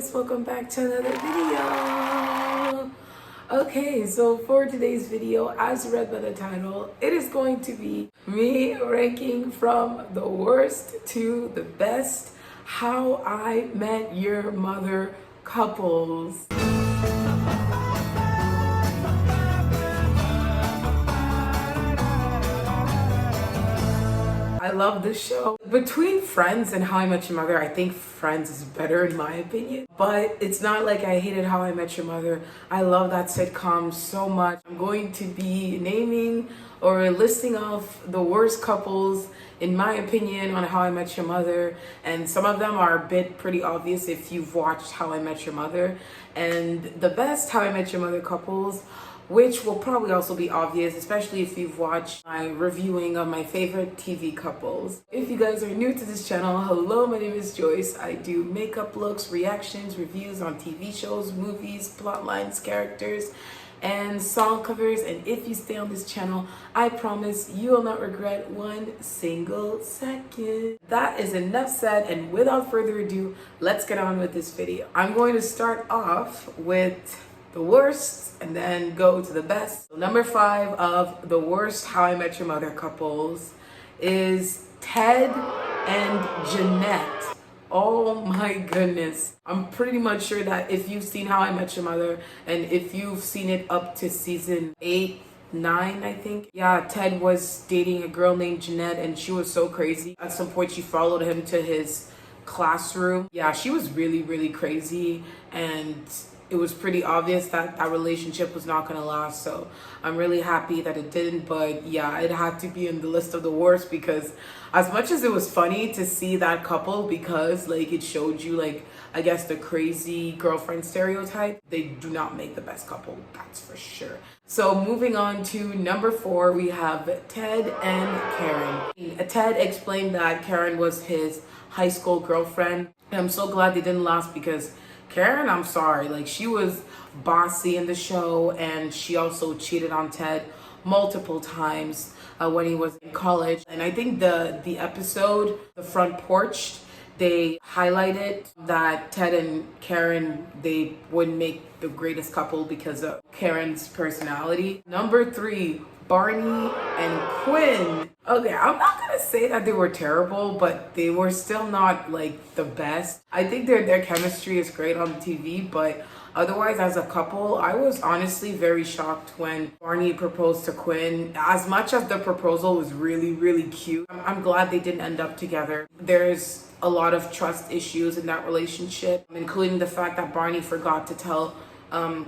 guys, welcome back to another video. Okay, so for today's video, as read by the title, it is going to be me ranking from the worst to the best How I Met Your Mother couples. I love this show. Between Friends and How I Met Your Mother, I think Friends is better in my opinion. But it's not like I hated How I Met Your Mother. I love that sitcom so much. I'm going to be naming or listing off the worst couples in my opinion on How I Met Your Mother. And some of them are a bit pretty obvious if you've watched How I Met Your Mother. And the best How I Met Your Mother couples, which will probably also be obvious, especially if you've watched my reviewing of my favorite TV couples. If you guys are new to this channel, hello, my name is Joyce. I do makeup looks, reactions, reviews on TV shows, movies, plot lines, characters, and song covers. And if you stay on this channel, I promise you will not regret one single second. That is enough said, and without further ado, let's get on with this video. I'm going to start off with the worst and then go to the best. So number 5 of the worst How I Met Your Mother couples is Ted and Janette. Oh my goodness. I'm pretty much sure that if you've seen How I Met Your Mother and if you've seen it up to season 8, 9, I think. Yeah, Ted was dating a girl named Janette and she was so crazy. At some point she followed him to his classroom. Yeah, she was really crazy, and it was pretty obvious that that relationship was not going to last. So I'm really happy that it didn't. But yeah, it had to be in the list of the worst, because as much as it was funny to see that couple, because like it showed you, like, I guess, the crazy girlfriend stereotype, they do not make the best couple, that's for sure. So moving on to number 4, we have Ted and Karen. Ted explained that Karen was his high school girlfriend, and I'm so glad they didn't last, because Karen, I'm sorry, like, she was bossy in the show, and she also cheated on Ted multiple times when he was in college. And I think the episode, The Front Porch, they highlighted that Ted and Karen, they wouldn't make the greatest couple because of Karen's personality. Number 3, Barney and Quinn. Okay, I'm not gonna say that they were terrible, but they were still not like the best. I think their chemistry is great on TV, but otherwise as a couple, I was honestly very shocked when Barney proposed to Quinn. As much as the proposal was really cute, I'm glad they didn't end up together. There's a lot of trust issues in that relationship, including the fact that Barney forgot to tell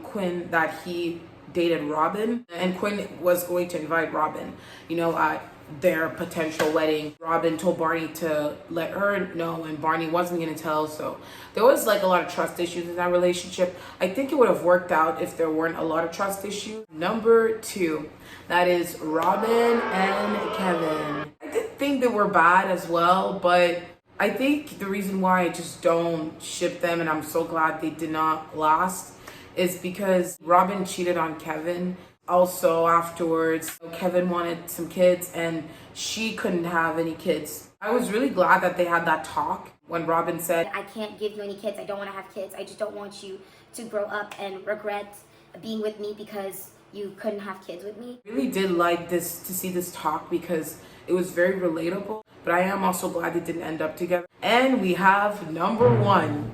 Quinn that he dated Robin, and Quinn was going to invite Robin, at their potential wedding. Robin told Barney to let her know, and Barney wasn't going to tell. So there was like a lot of trust issues in that relationship. I think it would have worked out if there weren't a lot of trust issues. Number 2, that is Robin and Kevin. I didn't think they were bad as well, but I think the reason why I just don't ship them, and I'm so glad they did not last, is because Robin cheated on Kevin. Also afterwards, Kevin wanted some kids and she couldn't have any kids. I was really glad that they had that talk when Robin said, I can't give you any kids. I don't want to have kids. I just don't want you to grow up and regret being with me because you couldn't have kids with me. I really did like to see this talk because it was very relatable. But I am also glad they didn't end up together. And we have number 1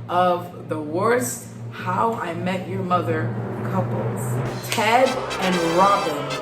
of the worst How I Met Your Mother couples, Ted and Robin.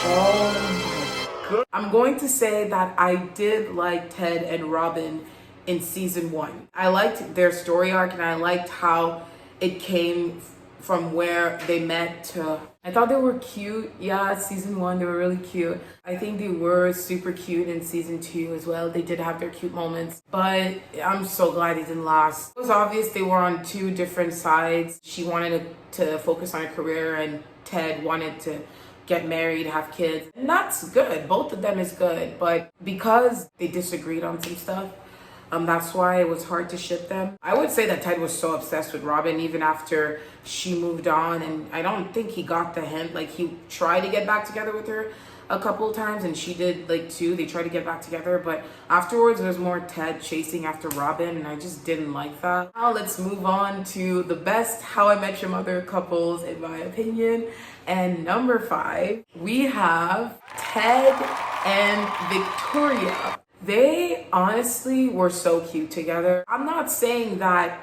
Oh my god. I'm going to say that I did like Ted and Robin in season 1. I liked their story arc, and I liked how it came from where they met to, I thought they were cute. Yeah, season 1 they were really cute. I think they were super cute in season 2 as well. They did have their cute moments, but I'm so glad they didn't last. It was obvious they were on 2 different sides. She wanted to focus on her career, and Ted wanted to get married, have kids, and that's good. Both of them is good, but because they disagreed on some stuff, that's why it was hard to ship them. I would say that Ted was so obsessed with Robin even after she moved on, and I don't think he got the hint. Like, he tried to get back together with her a couple of times, and she did like too. They tried to get back together, but afterwards there was more Ted chasing after Robin, and I just didn't like that. Now let's move on to the best How I Met Your Mother couples in my opinion. And number 5, we have Ted and Victoria. They honestly were so cute together. I'm not saying that,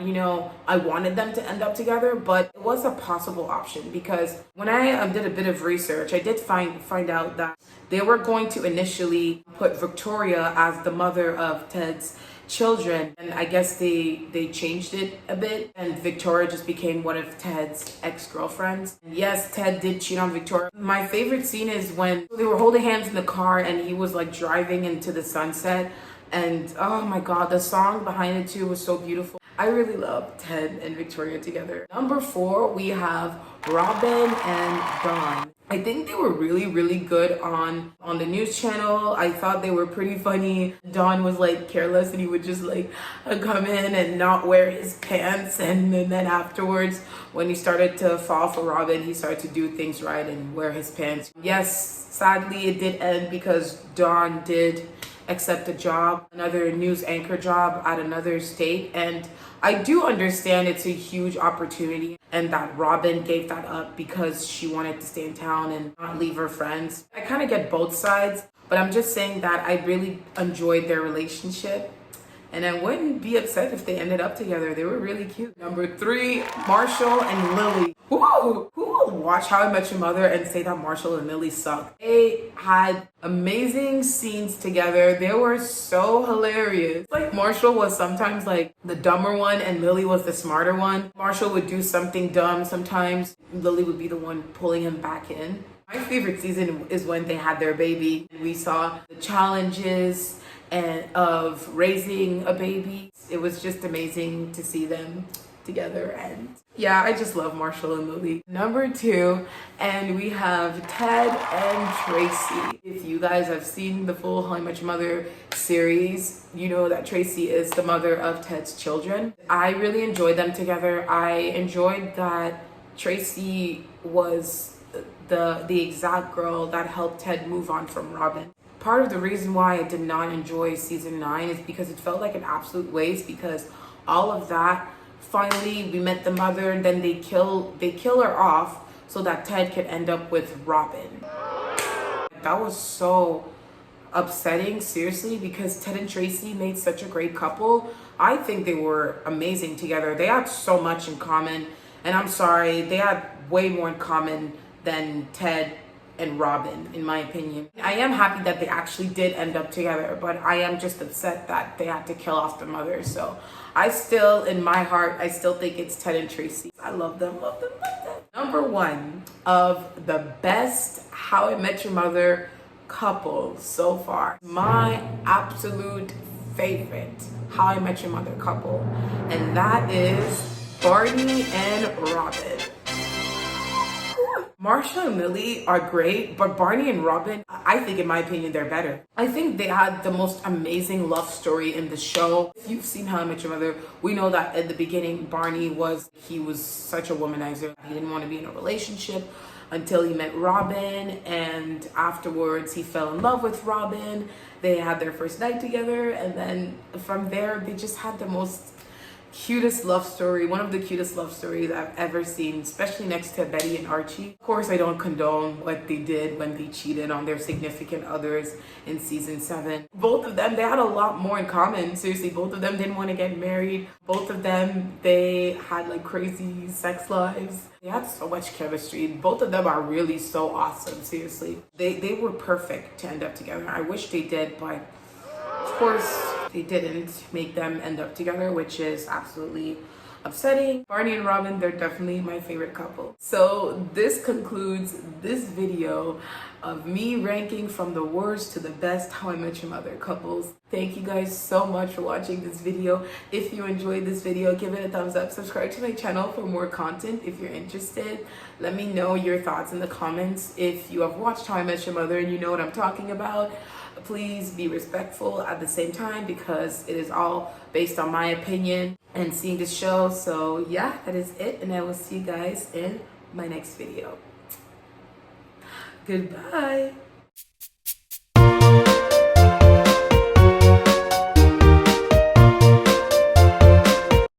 I wanted them to end up together, but it was a possible option because when I did a bit of research, I did find out that they were going to initially put Victoria as the mother of Ted's children, and I guess they changed it a bit, and Victoria just became one of Ted's ex-girlfriends. Yes, Ted did cheat on Victoria. My favorite scene is when they were holding hands in the car and he was like driving into the sunset, and oh my god, the song behind it too was so beautiful. I really love Ted and Victoria together. Number 4, we have Robin and Dawn. I think they were really, really good on the news channel. I thought they were pretty funny. Dawn was like careless and he would just like come in and not wear his pants. And then afterwards, when he started to fall for Robin, he started to do things right and wear his pants. Yes, sadly it did end because Dawn did accept a job, another news anchor job at another state. And I do understand it's a huge opportunity and that Robin gave that up because she wanted to stay in town and not leave her friends. I kind of get both sides, but I'm just saying that I really enjoyed their relationship. And I wouldn't be upset if they ended up together. They were really cute. Number 3, Marshall and Lily. Who will watch How I Met Your Mother and say that Marshall and Lily suck? They had amazing scenes together. They were so hilarious. Like Marshall was sometimes like the dumber one and Lily was the smarter one. Marshall would do something dumb sometimes. Lily would be the one pulling him back in. My favorite season is when they had their baby. We saw the challenges and of raising a baby. It was just amazing to see them together, and yeah, I just love Marshall and Lily. Number 2, and we have Ted and Tracy. If you guys have seen the full How I Met Your Mother series, you know that Tracy is the mother of Ted's children. I really enjoyed them together. I enjoyed that Tracy was the exact girl that helped Ted move on from Robin. Part of the reason why I did not enjoy season 9 is because it felt like an absolute waste, because all of that, finally we met the mother and then they kill her off so that Ted could end up with Robin. That was so upsetting, seriously, because Ted and Tracy made such a great couple. I think they were amazing together. They had so much in common, and I'm sorry, they had way more in common than Ted and Robin, in my opinion. I am happy that they actually did end up together, but I am just upset that they had to kill off the mother. So I still, in my heart, I still think it's Ted and Tracy. I love them, love them, love them. Number 1 of the best How I Met Your Mother couples so far. My absolute favorite How I Met Your Mother couple, and that is Barney and Robin. Marshall and Lily are great, but Barney and Robin, I think in my opinion, they're better. I think they had the most amazing love story in the show. If you've seen How I Met Your Mother, we know that at the beginning, Barney was such a womanizer. He didn't want to be in a relationship until he met Robin, and afterwards he fell in love with Robin. They had their first night together, and then from there, they just had the most cutest love story, one of the cutest love stories I've ever seen, especially next to Betty and Archie. Of course, I don't condone what they did when they cheated on their significant others in season 7. Both of them, they had a lot more in common. Seriously, both of them didn't want to get married. Both of them, they had like crazy sex lives. They had so much chemistry. Both of them are really so awesome, seriously. They were perfect to end up together. I wish they did, but of course, they didn't make them end up together, which is absolutely upsetting. Barney and Robin, they're definitely my favorite couple. So this concludes this video of me ranking from the worst to the best How I Met Your Mother couples. Thank you guys so much for watching this video. If you enjoyed this video, give it a thumbs up. Subscribe to my channel for more content if you're interested. Let me know your thoughts in the comments. If you have watched How I Met Your Mother and you know what I'm talking about, please be respectful at the same time, because it is all based on my opinion and seeing this show. So yeah, that is it, and I will see you guys in my next video. Goodbye.